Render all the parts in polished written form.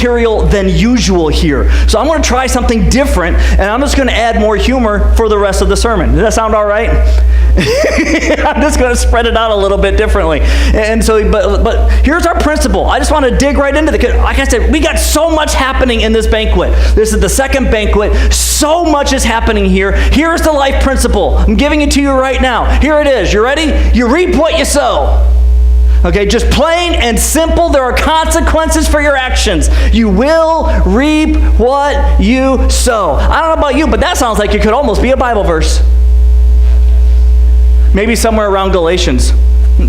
material than usual here. So I'm going to try something different, and I'm just going to add more humor for the rest of the sermon. Does that sound all right? I'm just going to spread it out a little bit differently. And so, but here's our principle. I just want to dig right into like I said, we got so much happening in this banquet. This is the second banquet. So much is happening here. Here's the life principle. I'm giving it to you right now. Here it is. You ready? You reap what you sow. Okay, just plain and simple. There are consequences for your actions. You will reap what you sow. I don't know about you, but that sounds like it could almost be a Bible verse. Maybe somewhere around Galatians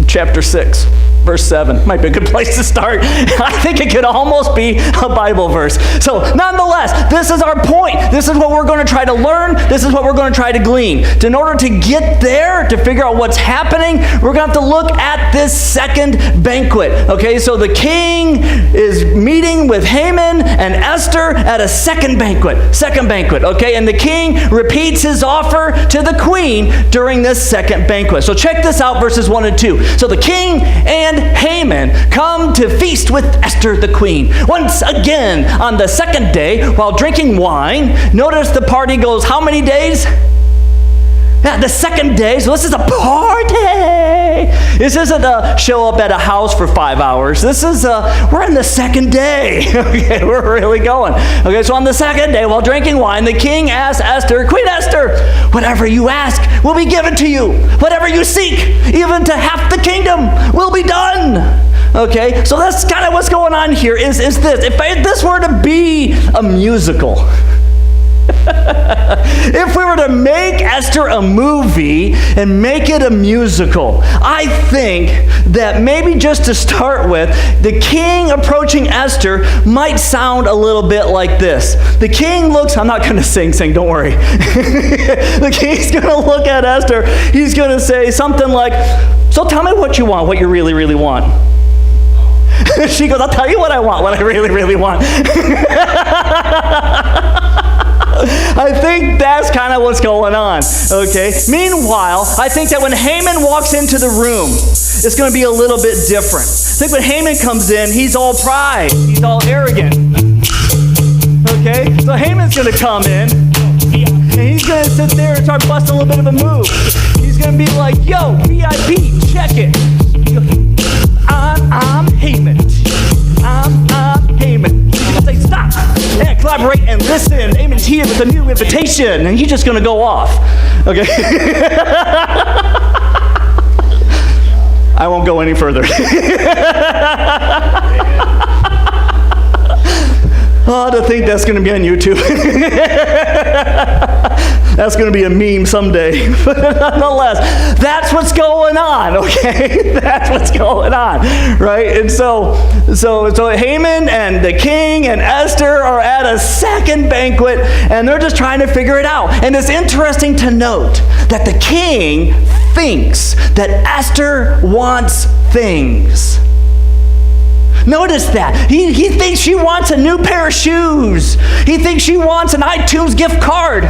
chapter 6, verse 7. Might be a good place to start. I think it could almost be a Bible verse. So nonetheless, this is our point. This is what we're going to try to learn. This is what we're going to try to glean. In order to get there, to figure out what's happening, we're going to have to look at this second banquet. Okay, so the king is meeting with Haman and Esther at a second banquet. Second banquet, okay? And the king repeats his offer to the queen during this second banquet. So check this out, verses 1 and 2. So the king and Haman come to feast with Esther the queen. Once again, on the second day, while drinking wine, notice the party goes how many days? Yeah, the second day. So this is a party. This isn't a show up at a house for 5 hours. This is we're in the second day. Okay, we're really going. Okay, so on the second day, while drinking wine, the king asked Esther, Queen Esther, whatever you ask will be given to you. Whatever you seek, even to half the kingdom, will be done. Okay, so that's kind of what's going on here. Is this? If this were to be a musical. If we were to make Esther a movie and make it a musical, I think that maybe just to start with, the king approaching Esther might sound a little bit like this. The king looks, I'm not going to sing, don't worry. The king's going to look at Esther. He's going to say something like, so tell me what you want, what you really, really want. She goes, I'll tell you what I want, what I really, really want. I think that's kind of what's going on, okay? Meanwhile, I think that when Haman walks into the room, it's going to be a little bit different. I think when Haman comes in, he's all pride. He's all arrogant. Okay? So Haman's going to come in, and he's going to sit there and start busting a little bit of a move. He's going to be like, yo, VIP, check it. I'm Haman. I'm Haman. He's going to say, stop, and collaborate and listen. Haman's here with a new invitation, and he's just going to go off. Okay? I won't go any further. Oh, to think that's going to be on YouTube. That's going to be a meme someday. But nonetheless, that's what's going on, okay? That's what's going on, right? And so Haman and the king and Esther are at a second banquet, and they're just trying to figure it out. And it's interesting to note that the king thinks that Esther wants things. Notice that. He thinks she wants a new pair of shoes. He thinks she wants an iTunes gift card.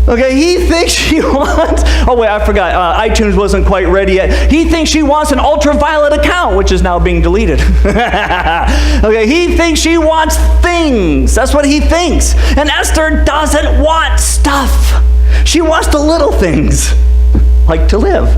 Okay, he thinks she wants... Oh, wait, I forgot. iTunes wasn't quite ready yet. He thinks she wants an ultraviolet account, which is now being deleted. Okay, he thinks she wants things. That's what he thinks. And Esther doesn't want stuff. She wants the little things, like to live.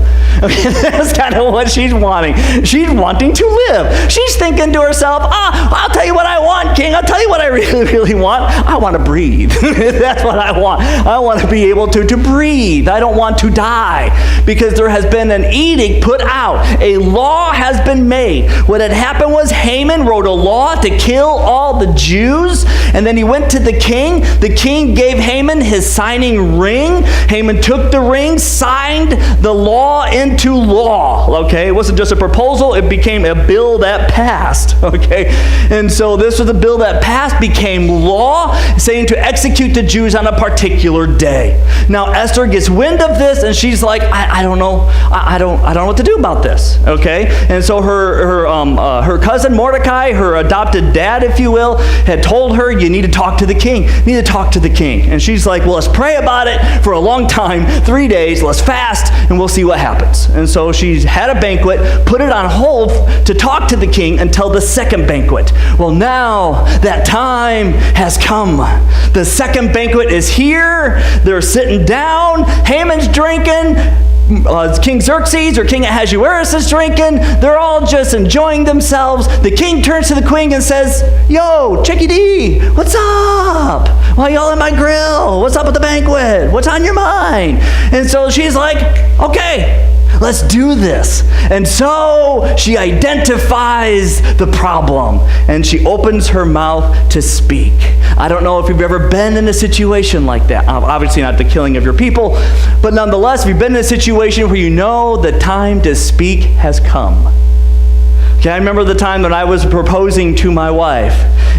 Okay, that's kind of what she's wanting. She's wanting to live. She's thinking to herself, I'll tell you what I want, King. I'll tell you what I really, really want. I want to breathe. That's what I want. I want to be able to breathe. I don't want to die, because there has been an edict put out. A law has been made. What had happened was Haman wrote a law to kill all the Jews, and then he went to the king. The king gave Haman his signing ring. Haman took the ring, signed the law into law, okay? It wasn't just a proposal, it became a bill that passed, okay? And so this was a bill that that passed became law, saying to execute the Jews on a particular day. Now Esther gets wind of this, and she's like, I don't know, I don't know what to do about this. Okay, and so her cousin Mordecai, her adopted dad, if you will, had told her, you need to talk to the king. You need to talk to the king. And she's like, well, let's pray about it for a long time, 3 days. Let's fast, and we'll see what happens. And so she had a banquet, put it on hold to talk to the king until the second banquet. Well, now that time has come. The second banquet is here. They're sitting down. Haman's drinking. King Xerxes or King Ahasuerus is drinking. They're all just enjoying themselves. The king turns to the queen and says, yo, Chicky D, what's up? Why y'all at my grill? What's up with the banquet? What's on your mind? And so she's like, okay, let's do this. And so she identifies the problem and she opens her mouth to speak. I don't know if you've ever been in a situation like that. Obviously not the killing of your people, but nonetheless, if you've been in a situation where you know the time to speak has come. Okay, I remember the time that I was proposing to my wife,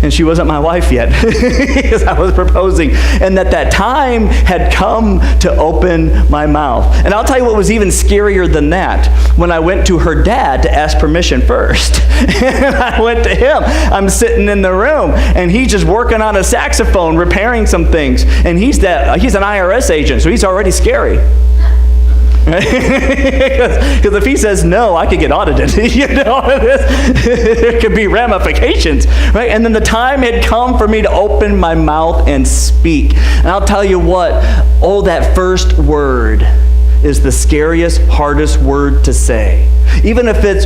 and she wasn't my wife yet, because I was proposing, and that time had come to open my mouth. And I'll tell you what was even scarier than that, when I went to her dad to ask permission first. And I went to him. I'm sitting in the room, and he's just working on a saxophone, repairing some things, and he's an IRS agent, so he's already scary. Because if he says no, I could get audited. There could be ramifications, right? And then the time had come for me to open my mouth and speak. And I'll tell you what, that first word is the scariest, hardest word to say. Even if it's,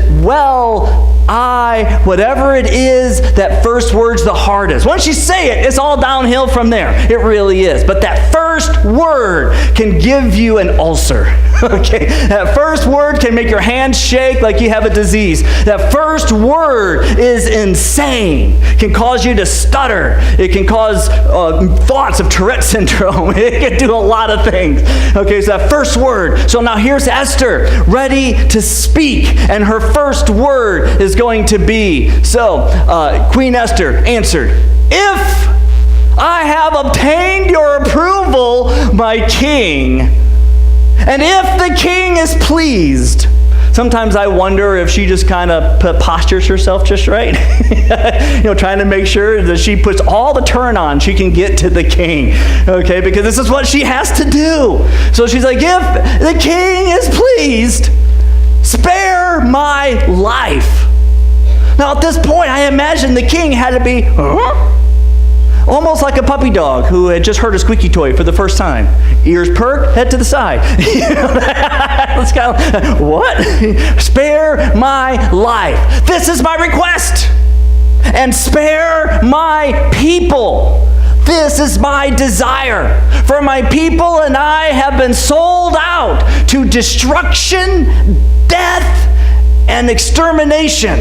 whatever it is, that first word's the hardest. Once you say it, it's all downhill from there. It really is. But that first word can give you an ulcer. Okay? That first word can make your hands shake like you have a disease. That first word is insane. It can cause you to stutter. It can cause thoughts of Tourette syndrome. It can do a lot of things. Okay, so that first word. So now here's Esther, ready to speak. And her first word is going to be, Queen Esther answered, if I have obtained your approval, my king, and if the king is pleased. Sometimes I wonder if she just kind of postures herself just right. Trying to make sure that she puts all the turn on she can get to the king. Okay, because this is what she has to do. So she's like, if the king is pleased, spare my life. Now at this point, I imagine the king had to be almost like a puppy dog who had just heard a squeaky toy for the first time. Ears perked, head to the side. Let's go. What? Spare my life. This is my request. And spare my people. This is my desire. For my people and I have been sold out to destruction, death, and extermination.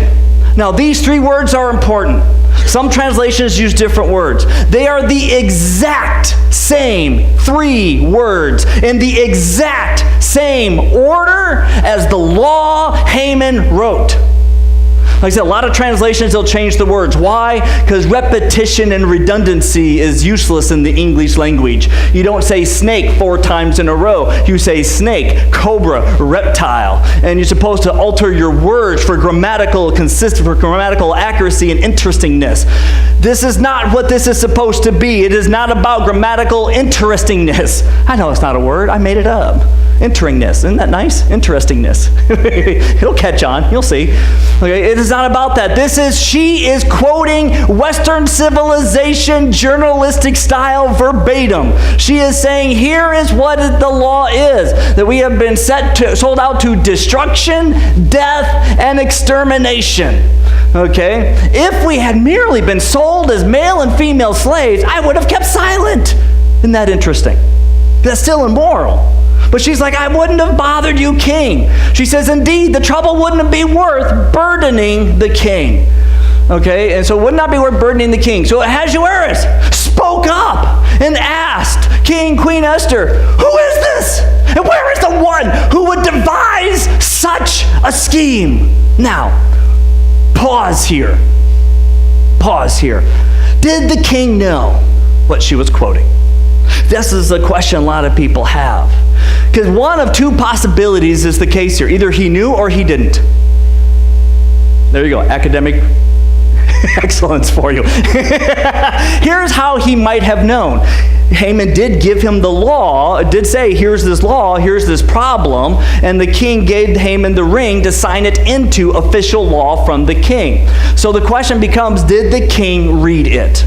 Now, these three words are important. Some translations use different words. They are the exact same three words in the exact same order as the law Haman wrote. Like I said, a lot of translations, they'll change the words. Why? Because repetition and redundancy is useless in the English language. You don't say snake 4 times in a row. You say snake, cobra, reptile. And you're supposed to alter your words for grammatical consistency, for grammatical accuracy and interestingness. This is not what this is supposed to be. It is not about grammatical interestingness. I know it's not a word. I made it up. Enteringness. Isn't that nice? Interestingness. It'll catch on. You'll see. Okay, it is not about that. She is quoting Western civilization journalistic style verbatim. She is saying, here is what the law is. That we have been sold out to destruction, death, and extermination. Okay? If we had merely been sold as male and female slaves, I would have kept silent. Isn't that interesting? That's still immoral. But she's like, I wouldn't have bothered you, king. She says, indeed, the trouble wouldn't be worth burdening the king. Okay, and so it would not be worth burdening the king. So Ahasuerus spoke up and asked Queen Esther, who is this? And where is the one who would devise such a scheme? Now, pause here. Did the king know what she was quoting? This is a question a lot of people have. Because one of two possibilities is the case here. Either he knew or he didn't. There you go, academic excellence for you. Here's how he might have known. Haman did give him the law, did say, here's this law, here's this problem, and the king gave Haman the ring to sign it into official law from the king. So the question becomes, did the king read it?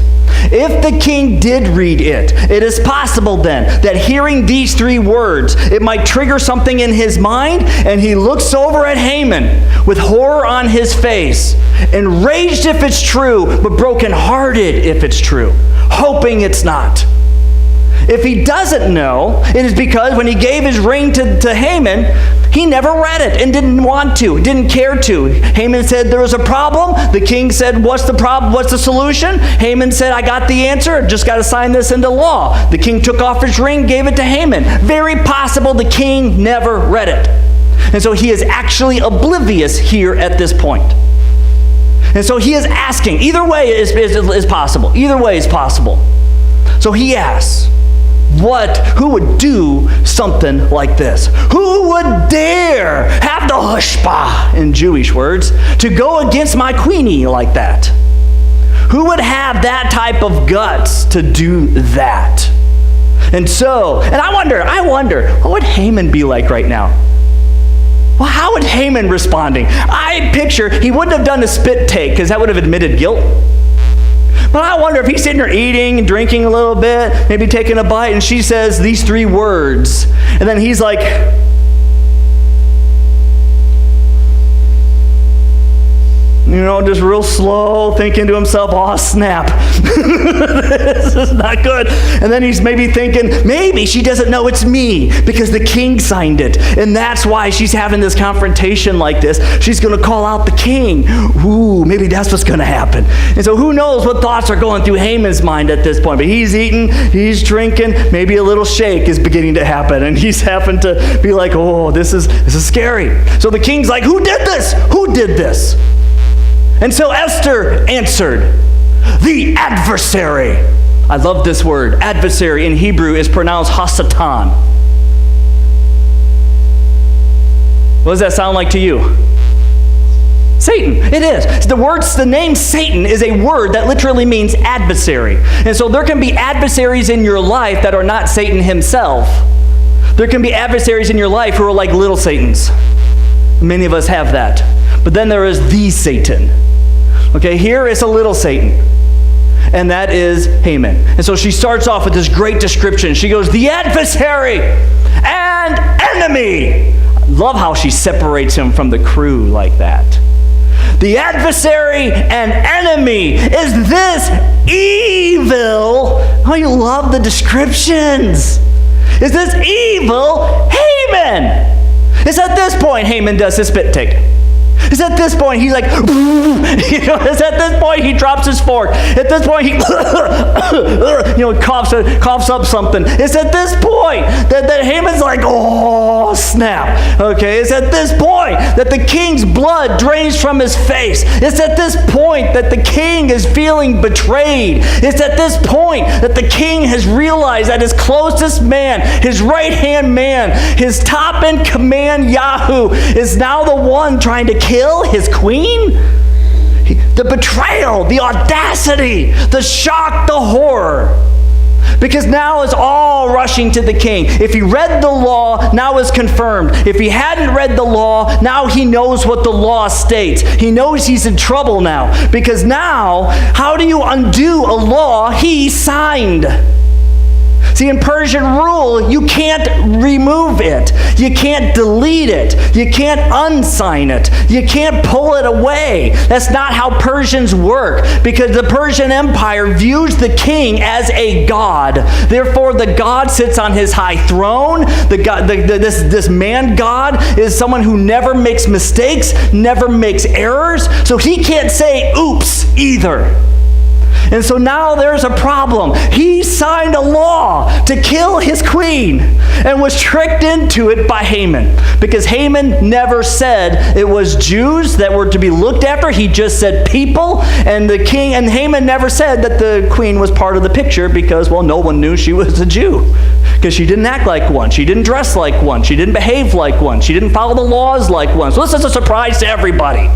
If the king did read it, it is possible then that hearing these three words, it might trigger something in his mind, and he looks over at Haman with horror on his face, enraged if it's true, but brokenhearted if it's true, hoping it's not. If he doesn't know, it is because when he gave his ring to Haman, he never read it and didn't want to, didn't care to. Haman said there was a problem. The king said, what's the problem? What's the solution? Haman said, I got the answer. Just got to sign this into law. The king took off his ring, gave it to Haman. Very possible the king never read it. And so he is actually oblivious here at this point. And so he is asking. Either way is possible. Either way is possible. So he asks, who would do something like this? Who would dare have the chutzpah, in Jewish words, to go against my queenie like that? Who would have that type of guts to do that? And I wonder, what would Haman be like right now? Well, how would Haman responding? I picture he wouldn't have done a spit take because that would have admitted guilt. But I wonder if he's sitting there eating and drinking a little bit, maybe taking a bite, and she says these three words. And then he's like, just real slow, thinking to himself, oh, snap. This is not good. And then he's maybe thinking, maybe she doesn't know it's me because the king signed it. And that's why she's having this confrontation like this. She's going to call out the king. Ooh, maybe that's what's going to happen. And so who knows what thoughts are going through Haman's mind at this point. But he's eating, he's drinking, maybe a little shake is beginning to happen. And he's having to be like, oh, this is scary. So the king's like, who did this? Who did this? And so Esther answered, the adversary. I love this word. Adversary in Hebrew is pronounced hasatan. What does that sound like to you? Satan. It is. The name Satan is a word that literally means adversary. And so there can be adversaries in your life that are not Satan himself. There can be adversaries in your life who are like little Satans. Many of us have that. But then there is the Satan. Okay, here is a little Satan. And that is Haman. And so she starts off with this great description. She goes, the adversary and enemy. I love how she separates him from the crew like that. The adversary and enemy is this evil. Oh, you love the descriptions. Is this evil Haman? It's at this point Haman does his spit take. It's at this point he's like, it's at this point he drops his fork. At this point he, coughs up something. It's at this point that Haman's like, oh, snap. Okay, it's at this point that the king's blood drains from his face. It's at this point that the king is feeling betrayed. It's at this point that the king has realized that his closest man, his right-hand man, his top in command Yahoo, is now the one trying to kill his queen? The betrayal, the audacity, the shock, the horror. Because now it's all rushing to the king. If he read the law, now it's confirmed. If he hadn't read the law, now he knows what the law states. He knows he's in trouble now. Because now, how do you undo a law he signed? See, in Persian rule, you can't remove it. You can't delete it. You can't unsign it. You can't pull it away. That's not how Persians work, because the Persian Empire views the king as a god. Therefore, the god sits on his high throne. This man god is someone who never makes mistakes, never makes errors, so he can't say oops either. And so now there's a problem. He signed a law to kill his queen and was tricked into it by Haman. Because Haman never said it was Jews that were to be looked after. He just said people. And the king, and Haman never said that the queen was part of the picture because, well, no one knew she was a Jew. Because she didn't act like one. She didn't dress like one. She didn't behave like one. She didn't follow the laws like one. So this is a surprise to everybody.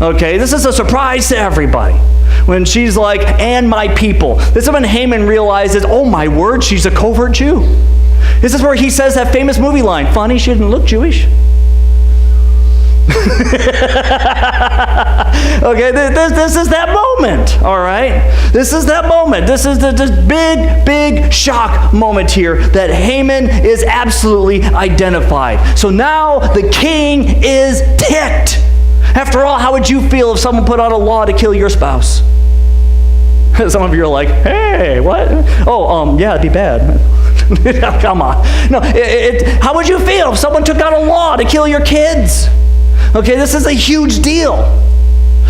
Okay, this is a surprise to everybody. When she's like, and my people. This is when Haman realizes, oh my word, she's a covert Jew. This is where he says that famous movie line, funny, she didn't look Jewish. Okay, this is that moment, all right? This is that moment. This is this big shock moment here that Haman is absolutely identified. So now the king is ticked. After all, how would you feel if someone put out a law to kill your spouse? Some of you are like, hey, what? Oh, yeah, it'd be bad. Come on. No, how would you feel if someone took out a law to kill your kids? Okay, this is a huge deal.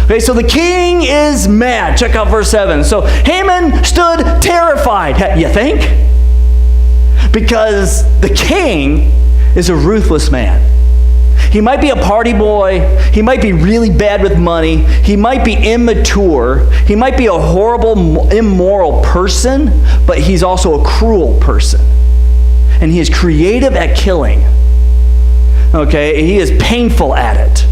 Okay, so the king is mad. Check out verse 7. So Haman stood terrified. You think? Because the king is a ruthless man. He might be a party boy. He might be really bad with money. He might be immature. He might be a horrible, immoral person, but he's also a cruel person. And he is creative at killing. Okay, he is painful at it.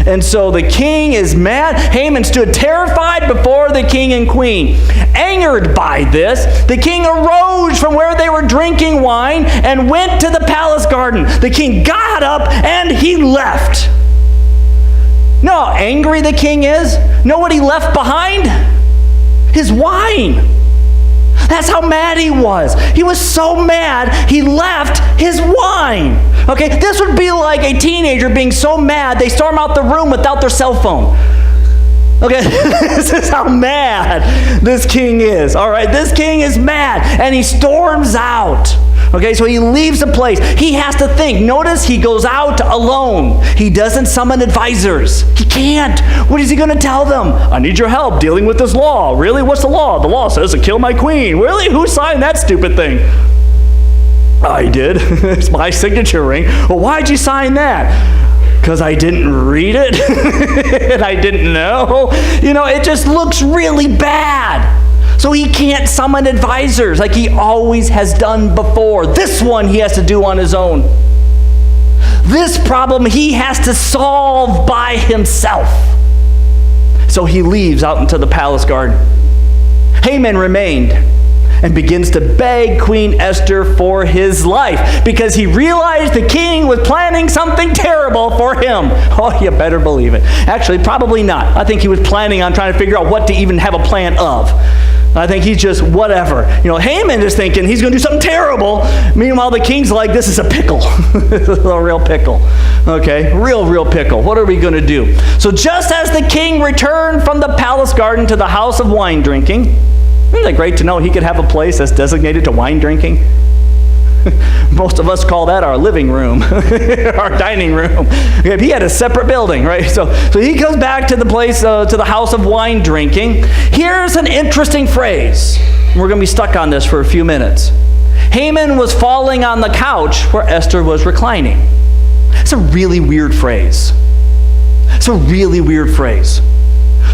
And so the king is mad. Haman stood terrified before the king and queen. Angered by this, the king arose from where they were drinking wine and went to the palace garden. The king got up and he left. Know how angry the king is? Know what he left behind? His wine. That's how mad he was. He was so mad, he left his wine. Okay, this would be like a teenager being so mad they storm out the room without their cell phone. Okay, this is how mad this king is. All right, this king is mad, and he storms out. Okay, so he leaves the place. He has to think. Notice he goes out alone. He doesn't summon advisors. He can't. What is he going to tell them? I need your help dealing with this law. Really? What's the law? The law says to kill my queen. Really? Who signed that stupid thing? I did. It's my signature ring. Well, why'd you sign that? Because I didn't read it and I didn't know. You know, it just looks really bad. So he can't summon advisors like he always has done before. This one he has to do on his own. This problem he has to solve by himself. So he leaves out into the palace garden. Haman remained and begins to beg Queen Esther for his life because he realized the king was planning something terrible for him. Oh, you better believe it. Actually, probably not. I think he was planning on trying to figure out what to even have a plan of. I think he's just whatever. You know, Haman is thinking he's going to do something terrible. Meanwhile, the king's like, this is a pickle. This is a real pickle. Okay, real pickle. What are we going to do? So just as the king returned from the palace garden to the house of wine drinking, isn't that great to know he could have a place that's designated to wine drinking? Most of us call that our living room, our dining room. Okay, he had a separate building, right? So he goes back to the place, to the house of wine drinking. Here's an interesting phrase. We're going to be stuck on this for a few minutes. Haman was falling on the couch where Esther was reclining. It's a really weird phrase. It's a really weird phrase.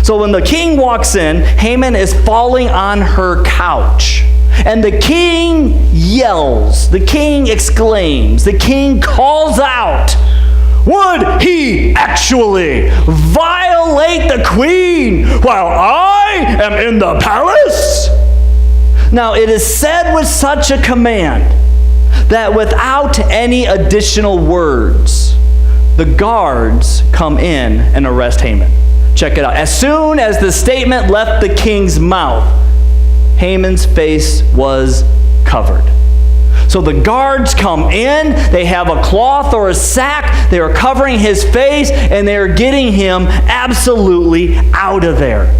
So when the king walks in, Haman is falling on her couch. And the king yells, the king exclaims, the king calls out, would he actually violate the queen while I am in the palace? Now it is said with such a command that without any additional words, the guards come in and arrest Haman. Check it out. As soon as the statement left the king's mouth, Haman's face was covered. So the guards come in, they have a cloth or a sack, they are covering his face, and they are getting him absolutely out of there.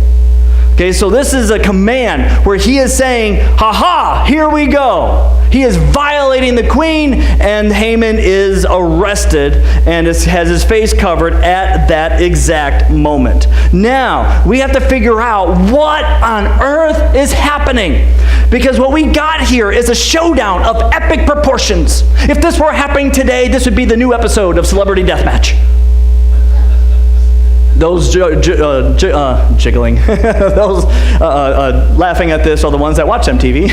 Okay, so this is a command where he is saying, ha ha, here we go. He is violating the queen, and Haman is arrested and has his face covered at that exact moment. Now, we have to figure out what on earth is happening. Because what we got here is a showdown of epic proportions. If this were happening today, this would be the new episode of Celebrity Deathmatch. Those jiggling, those laughing at this are the ones that watch MTV.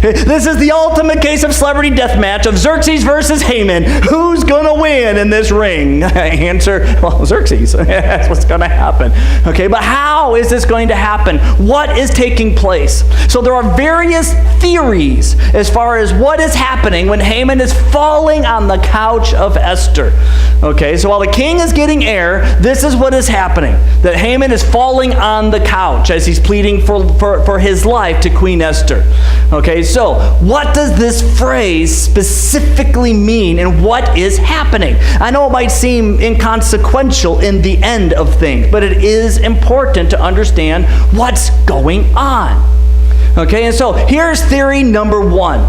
This is the ultimate case of celebrity deathmatch of Xerxes versus Haman. Who's going to win in this ring? Answer, well, Xerxes. That's what's going to happen. Okay, but how is this going to happen? What is taking place? So there are various theories as far as what is happening when Haman is falling on the couch of Esther. Okay, so while the king is getting air, this is what is happening. That Haman is falling on the couch as he's pleading for his life to Queen Esther. Okay, so what does this phrase specifically mean and what is happening? I know it might seem inconsequential in the end of things, but it is important to understand what's going on. Okay, and so here's theory number one,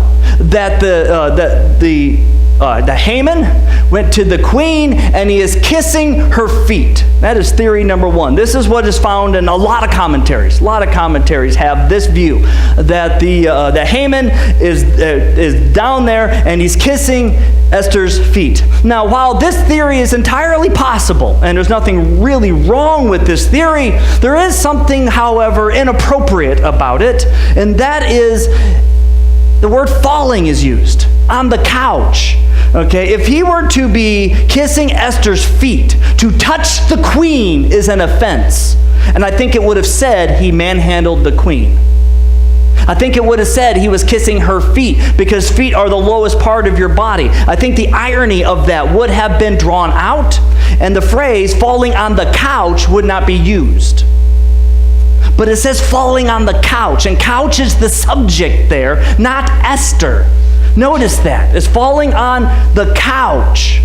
that the Haman went to the queen and he is kissing her feet. That is theory number one. This is what is found in a lot of commentaries. A lot of commentaries have this view that that Haman is down there and he's kissing Esther's feet. Now, while this theory is entirely possible and there's nothing really wrong with this theory, there is something, however, inappropriate about it, and that is the word falling is used on the couch. Okay, if he were to be kissing Esther's feet, to touch the queen is an offense. And I think it would have said he manhandled the queen. I think it would have said he was kissing her feet because feet are the lowest part of your body. I think the irony of that would have been drawn out, and the phrase falling on the couch would not be used. But it says falling on the couch, and couch is the subject there, not Esther. Notice that. It's falling on the couch,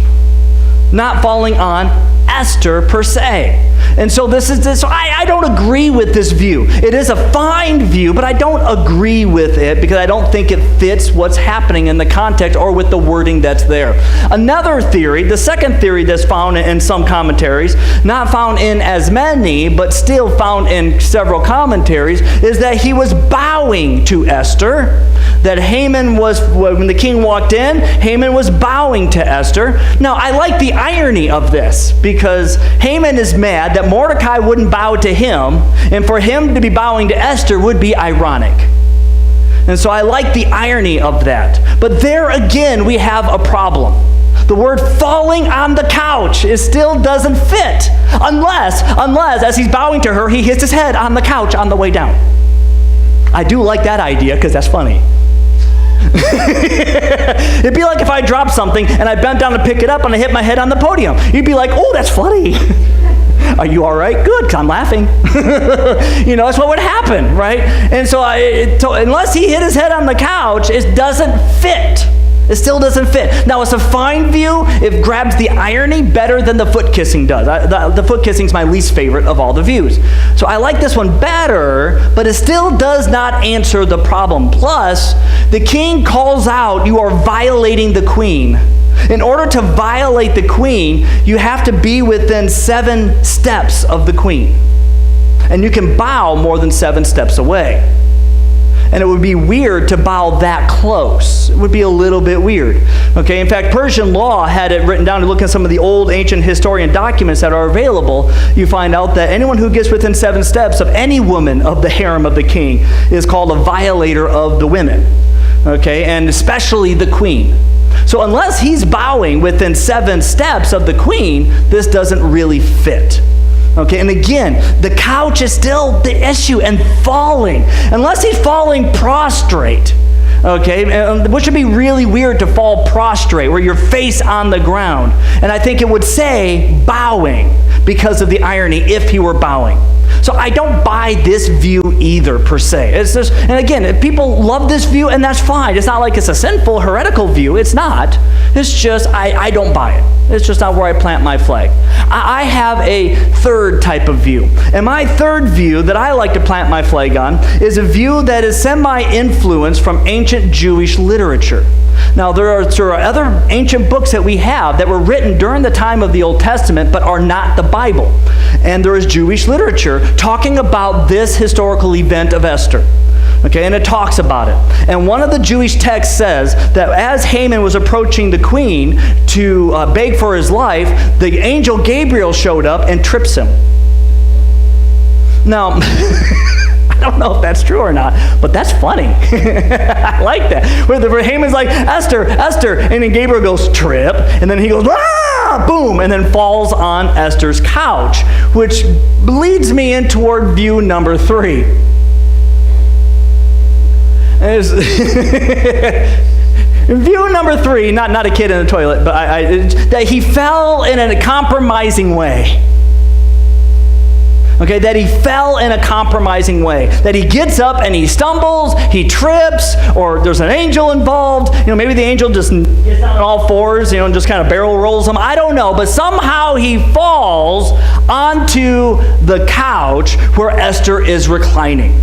not falling on Esther per se. And so I don't agree with this view. It is a fine view, but I don't agree with it because I don't think it fits what's happening in the context or with the wording that's there. Another theory, the second theory that's found in some commentaries, not found in as many, but still found in several commentaries, is that he was bowing to Esther. That Haman was, when the king walked in, Haman was bowing to Esther. Now, I like the irony of this because Haman is mad that Mordecai wouldn't bow to him, and for him to be bowing to Esther would be ironic. And so I like the irony of that. But there again, we have a problem. The word falling on the couch still doesn't fit unless, as he's bowing to her, he hits his head on the couch on the way down. I do like that idea because that's funny. It'd be like if I dropped something and I bent down to pick it up and I hit my head on the podium. You'd be like, oh, that's funny. Are you all right? Good, because I'm laughing. That's what would happen, right? And so unless he hit his head on the couch, it doesn't fit. It still doesn't fit. Now, it's a fine view. It grabs the irony better than the foot kissing does. The foot kissing is my least favorite of all the views. So I like this one better, but it still does not answer the problem. Plus, the king calls out, you are violating the queen. In order to violate the queen, you have to be within 7 steps of the queen. And you can bow more than 7 steps away. And it would be weird to bow that close. It would be a little bit weird. Okay, in fact, Persian law had it written down. To look at some of the old ancient historian documents that are available, you find out that anyone who gets within 7 steps of any woman of the harem of the king is called a violator of the women. Okay, and especially the queen. So unless he's bowing within 7 steps of the queen, this doesn't really fit. Okay, and again, the couch is still the issue, and falling. Unless he's falling prostrate, okay, which would be really weird to fall prostrate, where you're face on the ground. And I think it would say bowing because of the irony if he were bowing. So I don't buy this view either, per se. It's just, and again, people love this view, and that's fine. It's not like it's a sinful, heretical view. It's not. It's just, I don't buy it. It's just not where I plant my flag. I have a third type of view. And my third view that I like to plant my flag on is a view that is semi-influenced from ancient Jewish literature. Now, there are other ancient books that we have that were written during the time of the Old Testament, but are not the Bible. And there is Jewish literature talking about this historical event of Esther. Okay, and it talks about it. And one of the Jewish texts says that as Haman was approaching the queen to beg for his life, the angel Gabriel showed up and trips him. Now, I don't know if that's true or not, but that's funny. I like that. Where Haman's like, Esther, Esther, and then Gabriel goes, trip, and then he goes, ah, boom, and then falls on Esther's couch, which leads me in toward view number 3. View number 3, not a kid in the toilet, but that he fell in a compromising way. Okay, that he fell in a compromising way. That he gets up and he stumbles, he trips, or there's an angel involved. Maybe the angel just gets down on all fours, and just kind of barrel rolls him. I don't know, but somehow he falls onto the couch where Esther is reclining.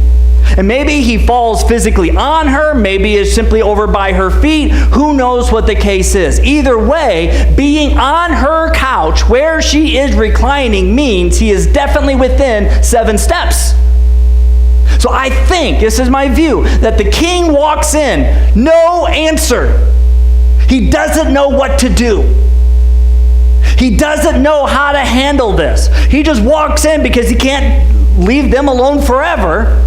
And maybe he falls physically on her, maybe it's simply over by her feet. Who knows what the case is? Either way, being on her couch where she is reclining means he is definitely within 7 steps. So I think, this is my view, that the king walks in, no answer. He doesn't know what to do. He doesn't know how to handle this. He just walks in because he can't leave them alone forever.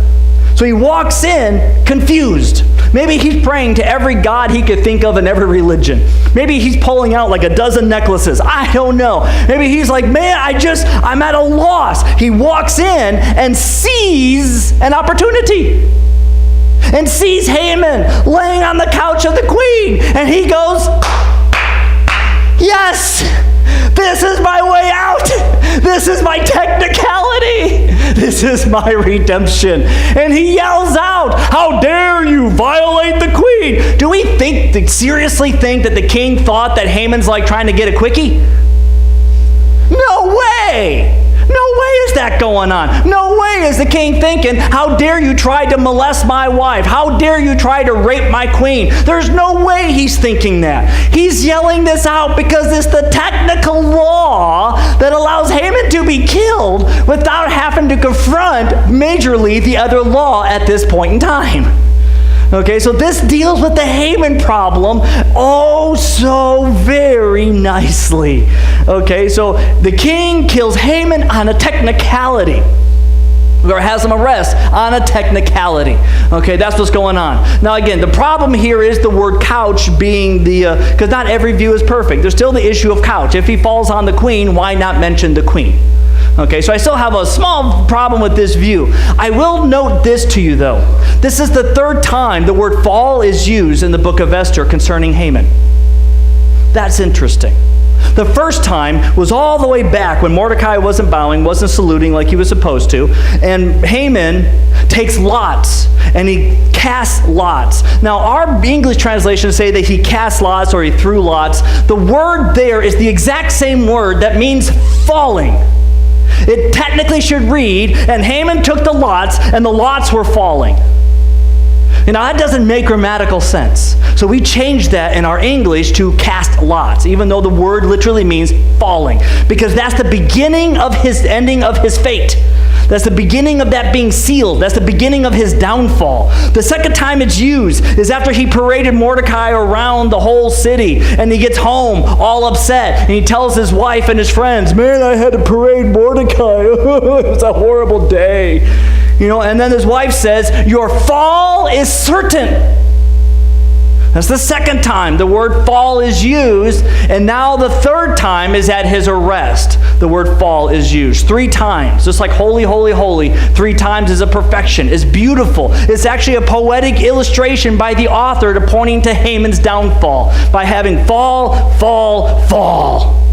So he walks in confused. Maybe he's praying to every god he could think of in every religion. Maybe he's pulling out like a dozen necklaces. I don't know. Maybe he's like, man, I'm at a loss. He walks in and sees an opportunity. And sees Haman laying on the couch of the queen. And he goes, yes! This is my way out. This is my technicality. This is my redemption. And he yells out, how dare you violate the queen? Do we seriously think that the king thought that Haman's like trying to get a quickie? No way. No way is that going on. No way is the king thinking, how dare you try to molest my wife? How dare you try to rape my queen? There's no way he's thinking that. He's yelling this out because it's the technical law that allows Haman to be killed without having to confront majorly the other law at this point in time. Okay, so this deals with the Haman problem oh so very nicely. Okay, so the king kills Haman on a technicality. Or has him arrest on a technicality. Okay, that's what's going on. Now again, the problem here is the word couch being because not every view is perfect. There's still the issue of couch. If he falls on the queen, why not mention the queen? Okay, so I still have a small problem with this view. I will note this to you, though. This is the 3rd time the word fall is used in the book of Esther concerning Haman. That's interesting. The first time was all the way back when Mordecai wasn't bowing, wasn't saluting like he was supposed to, and Haman takes lots, and he casts lots. Now, our English translations say that he cast lots or he threw lots. The word there is the exact same word that means falling. It technically should read, and Haman took the lots, and the lots were falling. Now, that doesn't make grammatical sense. So we changed that in our English to cast lots, even though the word literally means falling. Because that's the beginning of his ending of his fate. That's the beginning of that being sealed. That's the beginning of his downfall. The second time it's used is after he paraded Mordecai around the whole city, and he gets home all upset, and he tells his wife and his friends, man, I had to parade Mordecai. It was a horrible day. And then his wife says, your fall is certain. That's the second time the word fall is used, and now the 3rd time is at his arrest. The word fall is used 3 times. Just like holy, holy, holy, 3 times is a perfection. It's beautiful. It's actually a poetic illustration by the author to pointing to Haman's downfall by having fall, fall, fall.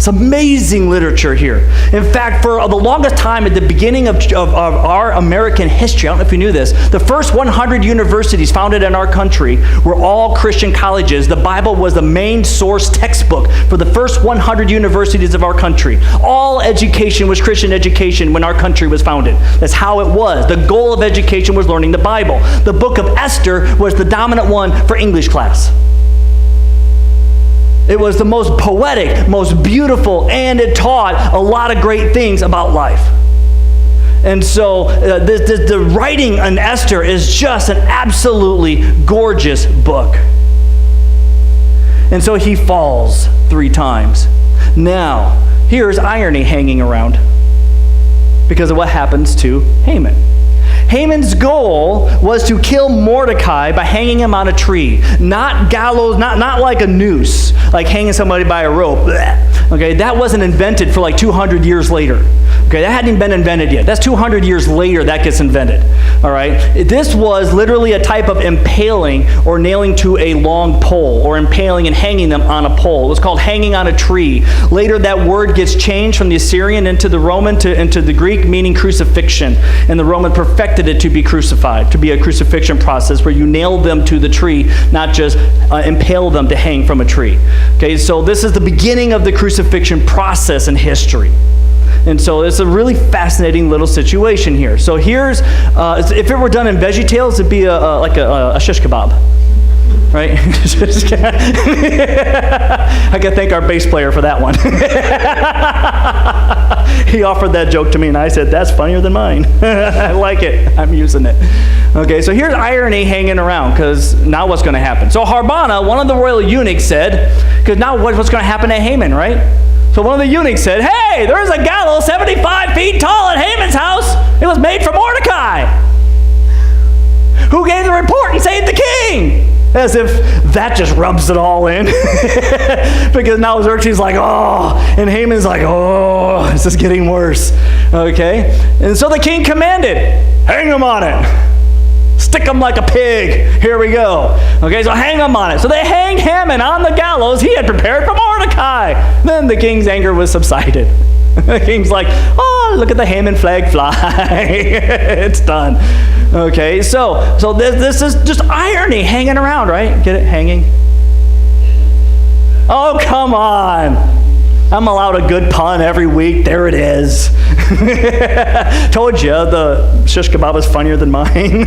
It's amazing literature here. In fact, for the longest time at the beginning of our American history, I don't know if you knew this, the first 100 universities founded in our country were all Christian colleges. The Bible was the main source textbook for the first 100 universities of our country. All education was Christian education when our country was founded. That's how it was. The goal of education was learning the Bible. The book of Esther was the dominant one for English class. It was the most poetic, most beautiful, and it taught a lot of great things about life. And so the writing on Esther is just an absolutely gorgeous book. And so he falls 3 times. Now, here's irony hanging around because of what happens to Haman. Haman's goal was to kill Mordecai by hanging him on a tree. Not gallows, not like a noose, like hanging somebody by a rope. Okay, that wasn't invented for like 200 years later. Okay, that hadn't been invented yet. That's 200 years later that gets invented. All right, this was literally a type of impaling or nailing to a long pole, or impaling and hanging them on a pole. It was called hanging on a tree. Later, that word gets changed from the Assyrian into the Roman into the Greek, meaning crucifixion. And the Roman perfected it to be crucified, to be a crucifixion process where you nail them to the tree, not just impale them to hang from a tree. Okay, so this is the beginning of the crucifixion process in history. And so it's a really fascinating little situation here. So here's, if it were done in VeggieTales, it'd be like a shish kebab, right? I got to thank our bass player for that one. He offered that joke to me, and I said, that's funnier than mine. I like it. I'm using it. Okay, so here's irony hanging around, because now what's going to happen? So Harbana, one of the royal eunuchs, said, because now what's going to happen to Haman, right? So one of the eunuchs said, hey, there's a gallows 75 feet tall at Haman's house. It was made for Mordecai, who gave the report and saved the king. As if that just rubs it all in. Because now Xerxes is like, oh, and Haman's like, oh, this is getting worse. Okay? And so the king commanded, hang him on it. Stick him like a pig. Here we go. Okay, so hang him on it. So they hang Haman on the gallows he had prepared for Mordecai. Then the king's anger was subsided. The king's like, oh, look at the Haman flag fly. It's done. Okay, so this is just irony hanging around, right? Get it? Hanging? Oh, come on. I'm allowed a good pun every week. There it is. Told you, the shish kebab is funnier than mine.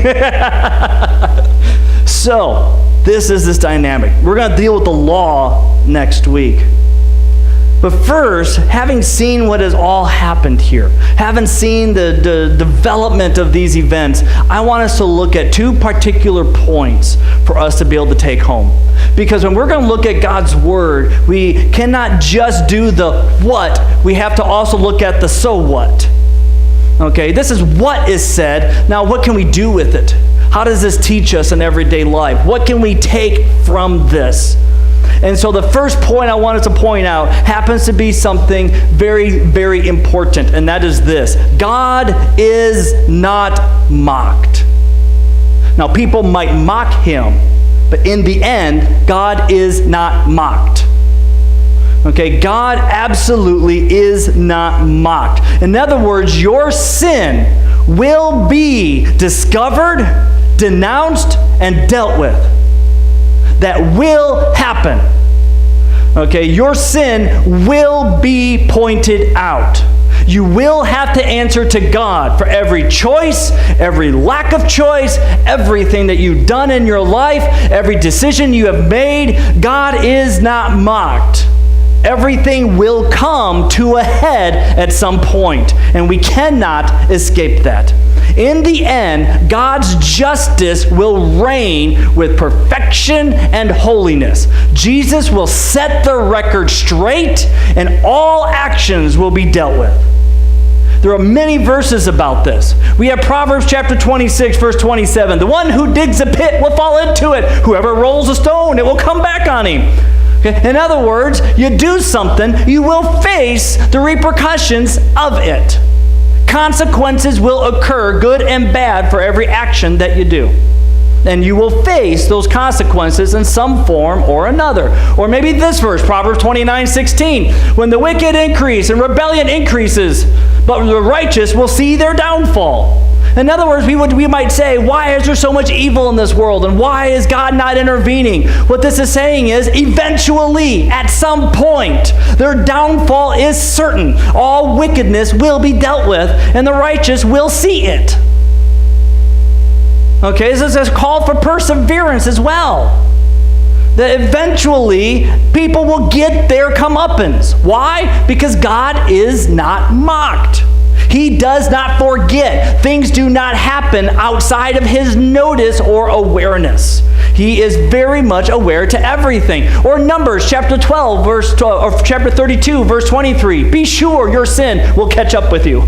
So, this is this dynamic. We're going to deal with the law next week. But first, having seen what has all happened here, having seen the development of these events, I want us to look at 2 particular points for us to be able to take home. Because when we're going to look at God's Word, we cannot just do the what, we have to also look at the so what. Okay, this is what is said. Now, what can we do with it? How does this teach us in everyday life? What can we take from this? And so the first point I wanted to point out happens to be something very, very important, and that is this. God is not mocked. Now, people might mock him, but in the end, God is not mocked. Okay, God absolutely is not mocked. In other words, your sin will be discovered, denounced, and dealt with. That will happen. Okay, your sin will be pointed out. You will have to answer to God for every choice, every lack of choice, everything that you've done in your life, every decision you have made. God is not mocked. Everything will come to a head at some point, and we cannot escape that. In the end, God's justice will reign with perfection and holiness. Jesus will set the record straight, and all actions will be dealt with. There are many verses about this. We have Proverbs chapter 26, verse 27. The one who digs a pit will fall into it. Whoever rolls a stone, it will come back on him. Okay? In other words, you do something, you will face the repercussions of it. Consequences will occur, good and bad, for every action that you do. and you will face those consequences in some form or another. Or maybe this verse, Proverbs 29:16, when the wicked increase and rebellion increases, but the righteous will see their downfall. In other words, we might say, why is there so much evil in this world? And why is God not intervening? What this is saying is, eventually, at some point, their downfall is certain. All wickedness will be dealt with, and the righteous will see it. Okay, this is a call for perseverance as well. That eventually, people will get their comeuppance. Why? Because God is not mocked. He does not forget. Things do not happen outside of his notice or awareness. He is very much aware to everything. Or Numbers chapter 12, or chapter 32, verse 23. Be sure your sin will catch up with you.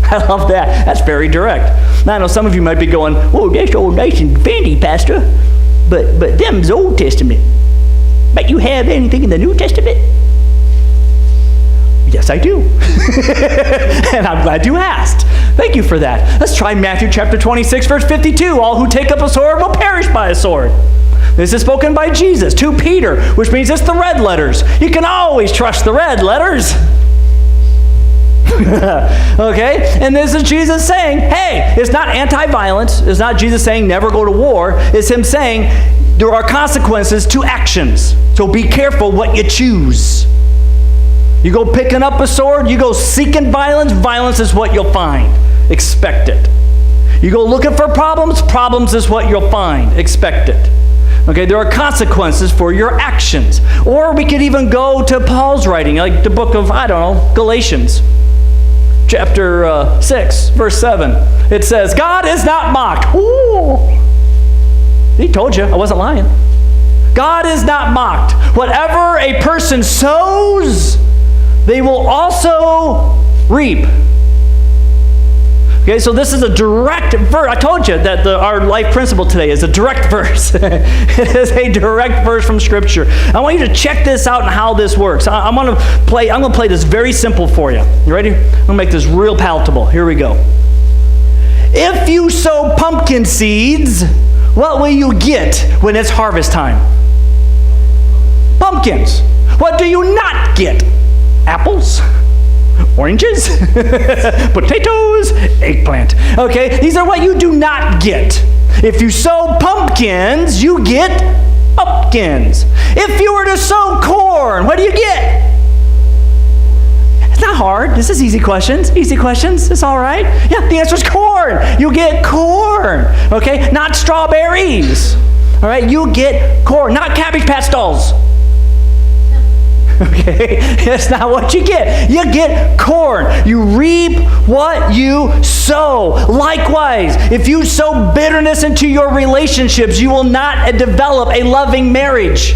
I love that. That's very direct. Now, I know some of you might be going, whoa, that's old nice and fancy, Pastor. But them's Old Testament. But you have anything in the New Testament? Yes, I do. And I'm glad you asked. Thank you for that. Let's try Matthew chapter 26, verse 52. All who take up a sword will perish by a sword. This is spoken by Jesus to Peter, which means it's the red letters. You can always trust the red letters. Okay? And this is Jesus saying, hey, it's not anti-violence. It's not Jesus saying never go to war. It's him saying there are consequences to actions. So be careful what you choose. You go picking up a sword, you go seeking violence, violence is what you'll find. Expect it. You go looking for problems, problems is what you'll find. Expect it. Okay, there are consequences for your actions. Or we could even go to Paul's writing, like the book of, Galatians. Chapter 6, verse 7. It says, God is not mocked. Ooh. He told you, I wasn't lying. God is not mocked. Whatever a person sows, they will also reap. Okay, so this is a direct verse. I told you that our life principle today is a direct verse. It is a direct verse from Scripture. I want you to check this out and how this works. I'm going to play this very simple for you. You ready? I'm going to make this real palatable. Here we go. If you sow pumpkin seeds, what will you get when it's harvest time? Pumpkins. What do you not get? Apples, oranges, potatoes, eggplant. Okay, these are what you do not get. If you sow pumpkins, you get pumpkins. If you were to sow corn, what do you get? It's not hard. This is easy questions. Easy questions. It's all right. Yeah, the answer is corn. You get corn. Okay, not strawberries. All right, you get corn, not Cabbage Patch dolls. Okay, that's not what you get. You get corn. You reap what you sow. Likewise, if you sow bitterness into your relationships, you will not develop a loving marriage.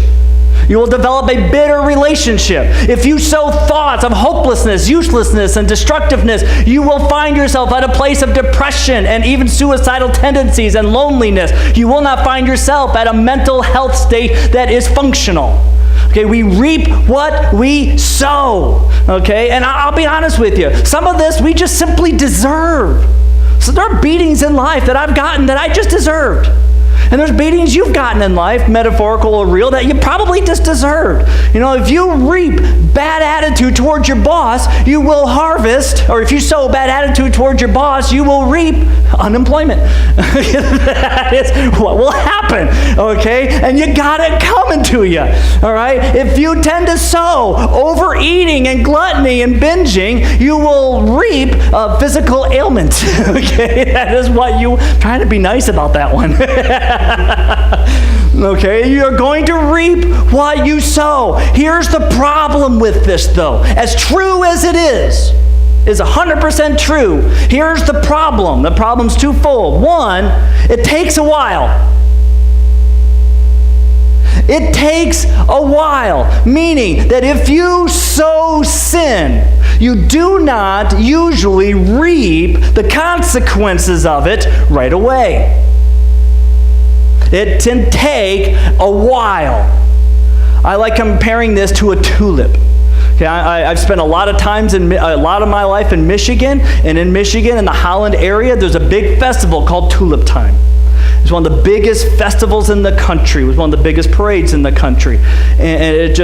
You will develop a bitter relationship. If you sow thoughts of hopelessness, uselessness, and destructiveness, you will find yourself at a place of depression and even suicidal tendencies and loneliness. You will not find yourself at a mental health state that is functional. Okay, we reap what we sow. Okay, and I'll be honest with you. Some of this we just simply deserve. So there are beatings in life that I've gotten that I just deserved. And there's beatings you've gotten in life, metaphorical or real, that you probably just deserved. You know, if you reap bad attitude towards your boss, you will harvest, or if you sow bad attitude towards your boss, you will reap unemployment. That is what will happen, okay? And you got it coming to you, all right? If you tend to sow overeating and gluttony and binging, you will reap physical ailments, okay? That is what you, I'm trying to be nice about that one. Okay, you're going to reap what you sow. Here's the problem with this, though. As true as it is 100% true. Here's the problem. The problem's twofold. One, it takes a while. It takes a while, meaning that if you sow sin, you do not usually reap the consequences of it right away. It can take a while. I like comparing this to a tulip. Okay, I've spent a lot of my life in Michigan, and in Michigan, in the Holland area, there's a big festival called Tulip Time. It's one of the biggest festivals in the country. It was one of the biggest parades in the country. And it's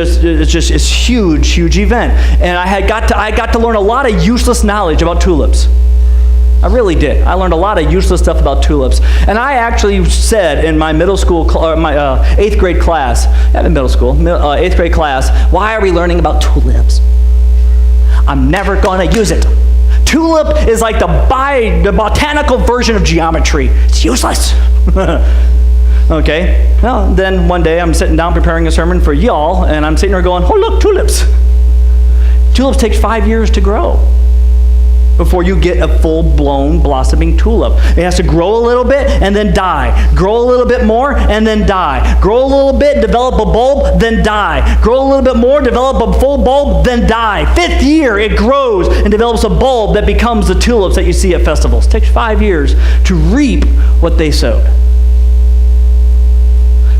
just huge, huge event. And I got to learn a lot of useless knowledge about tulips. I really did. I learned a lot of useless stuff about tulips. And I actually said in my middle school, my 8th grade class, in middle school, 8th grade class, why are we learning about tulips? I'm never going to use it. Tulip is like the botanical version of geometry. It's useless. Okay. Well, then one day I'm sitting down preparing a sermon for y'all, and I'm sitting there going, oh, look, tulips. Tulips take 5 years to grow before you get a full-blown blossoming tulip. It has to grow a little bit and then die. Grow a little bit more and then die. Grow a little bit, develop a bulb, then die. Grow a little bit more, develop a full bulb, then die. 5th year, it grows and develops a bulb that becomes the tulips that you see at festivals. It takes 5 years to reap what they sowed.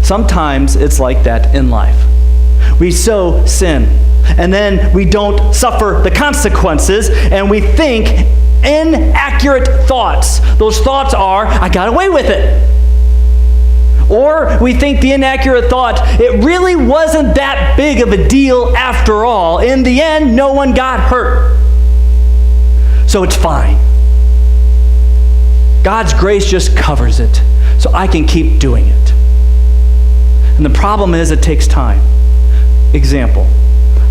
Sometimes it's like that in life. We sow sin, and then we don't suffer the consequences, and we think inaccurate thoughts. Those thoughts are, I got away with it. Or we think the inaccurate thought, it really wasn't that big of a deal after all. In the end, no one got hurt. So it's fine. God's grace just covers it, so I can keep doing it. And the problem is it takes time. Example,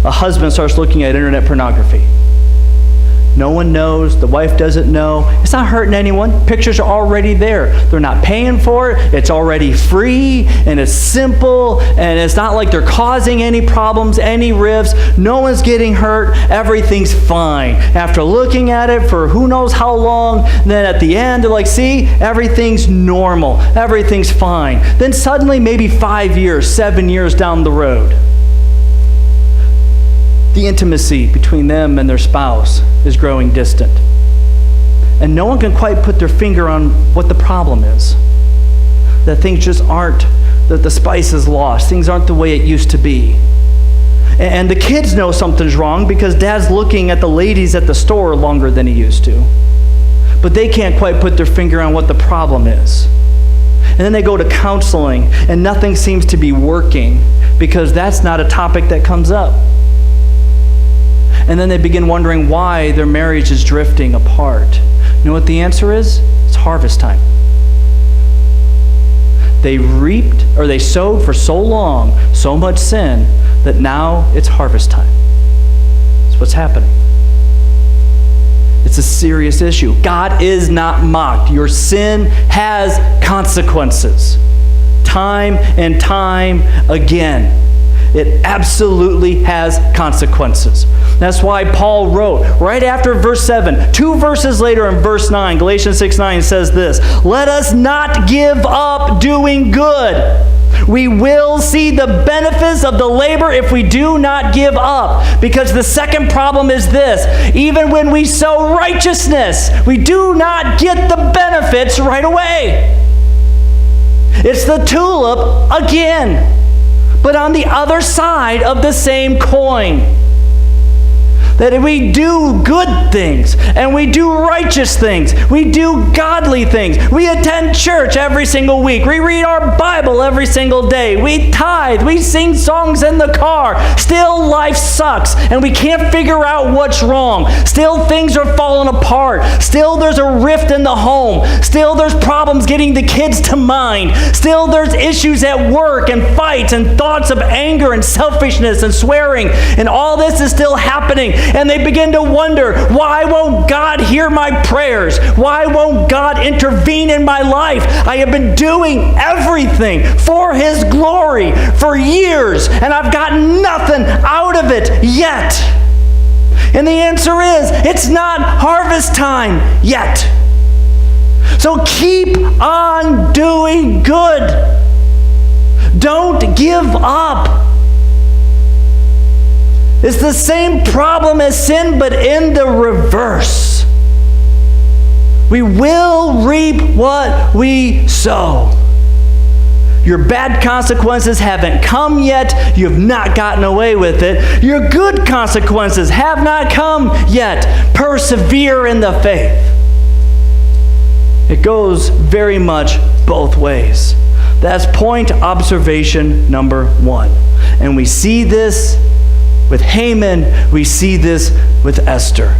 a husband starts looking at internet pornography. No one knows. The wife doesn't know. It's not hurting anyone. Pictures are already there. They're not paying for it. It's already free, and it's simple, and it's not like they're causing any problems, any rifts. No one's getting hurt. Everything's fine. After looking at it for who knows how long, then at the end, they're like, see, everything's normal. Everything's fine. Then suddenly, maybe 5 years, 7 years down the road, the intimacy between them and their spouse is growing distant. And no one can quite put their finger on what the problem is. That things just aren't, that the spice is lost. Things aren't the way it used to be. And the kids know something's wrong because dad's looking at the ladies at the store longer than he used to. But they can't quite put their finger on what the problem is. And then they go to counseling, and nothing seems to be working because that's not a topic that comes up. And then they begin wondering why their marriage is drifting apart. You know what the answer is? It's harvest time. They sowed for so long, so much sin, that now it's harvest time. That's what's happening. It's a serious issue. God is not mocked. Your sin has consequences. Time and time again. It absolutely has consequences. That's why Paul wrote right after verse 7, 2 verses later in verse 9, Galatians 6:9 says this, let us not give up doing good. We will see the benefits of the labor if we do not give up. Because the second problem is this, even when we sow righteousness, we do not get the benefits right away. It's the tulip again, but on the other side of the same coin. That we do good things, and we do righteous things, we do godly things, we attend church every single week, we read our Bible every single day, we tithe, we sing songs in the car. Still life sucks, and we can't figure out what's wrong. Still things are falling apart. Still there's a rift in the home. Still there's problems getting the kids to mind. Still there's issues at work and fights and thoughts of anger and selfishness and swearing, and all this is still happening. And they begin to wonder, why won't God hear my prayers? Why won't God intervene in my life? I have been doing everything for His glory for years, and I've gotten nothing out of it yet. And the answer is, it's not harvest time yet. So keep on doing good. Don't give up. It's the same problem as sin, but in the reverse. We will reap what we sow. Your bad consequences haven't come yet. You have not gotten away with it. Your good consequences have not come yet. Persevere in the faith. It goes very much both ways. That's point observation number 1. And we see this with Haman, we see this with Esther.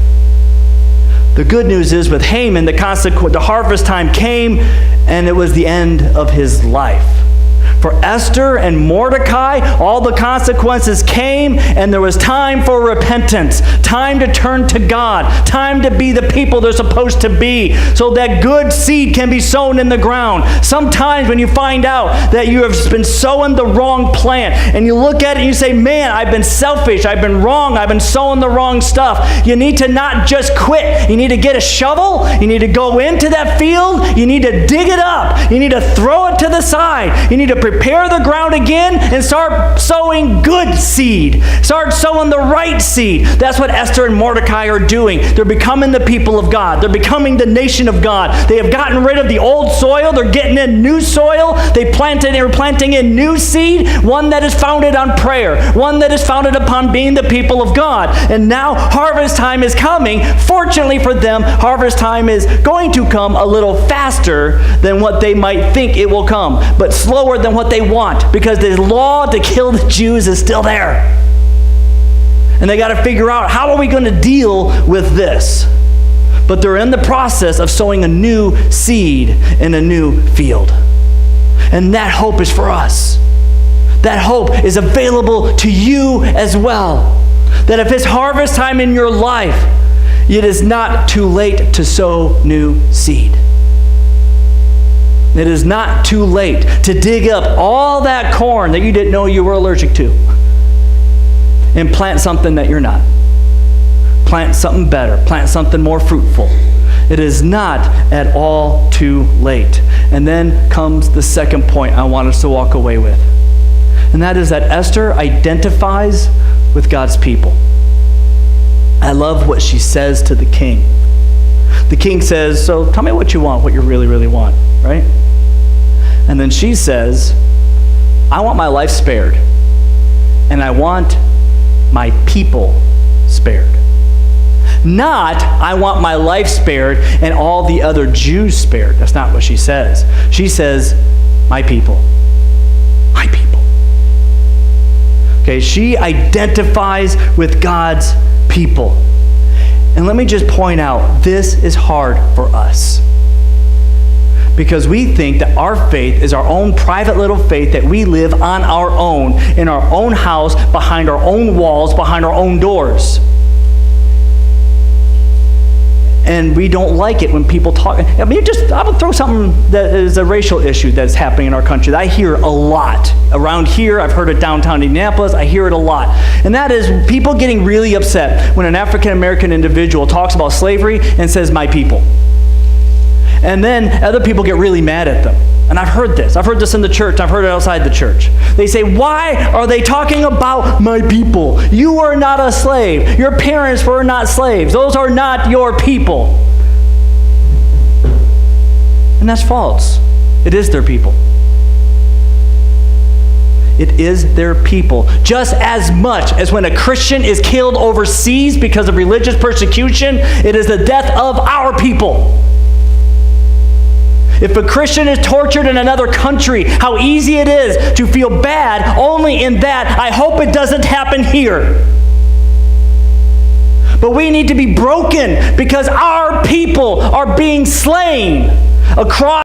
The good news is with Haman, the harvest time came, and it was the end of his life. For Esther and Mordecai, all the consequences came, and there was time for repentance, time to turn to God, time to be the people they're supposed to be, so that good seed can be sown in the ground. Sometimes when you find out that you have been sowing the wrong plant, and you look at it and you say, man, I've been selfish, I've been wrong, I've been sowing the wrong stuff. You need to not just quit. You need to get a shovel, you need to go into that field, you need to dig it up, you need to throw it to the side, you need to prepare the ground again and start sowing good seed. Start sowing the right seed. That's what Esther and Mordecai are doing. They're becoming the people of God. They're becoming the nation of God. They have gotten rid of the old soil. They're getting in new soil. They're planting in new seed, one that is founded on prayer, one that is founded upon being the people of God. And now harvest time is coming. Fortunately for them, harvest time is going to come a little faster than what they might think it will come, but slower than what they want, because the law to kill the Jews is still there. And they got to figure out, how are we going to deal with this? But they're in the process of sowing a new seed in a new field. And that hope is for us. That hope is available to you as well. That if it's harvest time in your life, it is not too late to sow new seed. It is not too late to dig up all that corn that you didn't know you were allergic to and plant something that you're not. Plant something better. Plant something more fruitful. It is not at all too late. And then comes the second point I want us to walk away with. And that is that Esther identifies with God's people. I love what she says to the king. The king says, so tell me what you want, what you really, really want, right? And then she says, I want my life spared, and I want my people spared. Not, I want my life spared and all the other Jews spared. That's not what she says. She says, my people. My people. Okay, she identifies with God's people. And let me just point out, this is hard for us. Because we think that our faith is our own private little faith that we live on our own, in our own house, behind our own walls, behind our own doors. And we don't like it when people talk. I will throw something that is a racial issue that's happening in our country that I hear a lot. Around here, I've heard it downtown Indianapolis, I hear it a lot. And that is people getting really upset when an African-American individual talks about slavery and says, my people. And then other people get really mad at them. And I've heard this. I've heard this in the church. I've heard it outside the church. They say, why are they talking about my people? You are not a slave. Your parents were not slaves. Those are not your people. And that's false. It is their people. It is their people. Just as much as when a Christian is killed overseas because of religious persecution, it is the death of our people. If a Christian is tortured in another country, how easy it is to feel bad only in that, I hope it doesn't happen here. But we need to be broken because our people are being slain across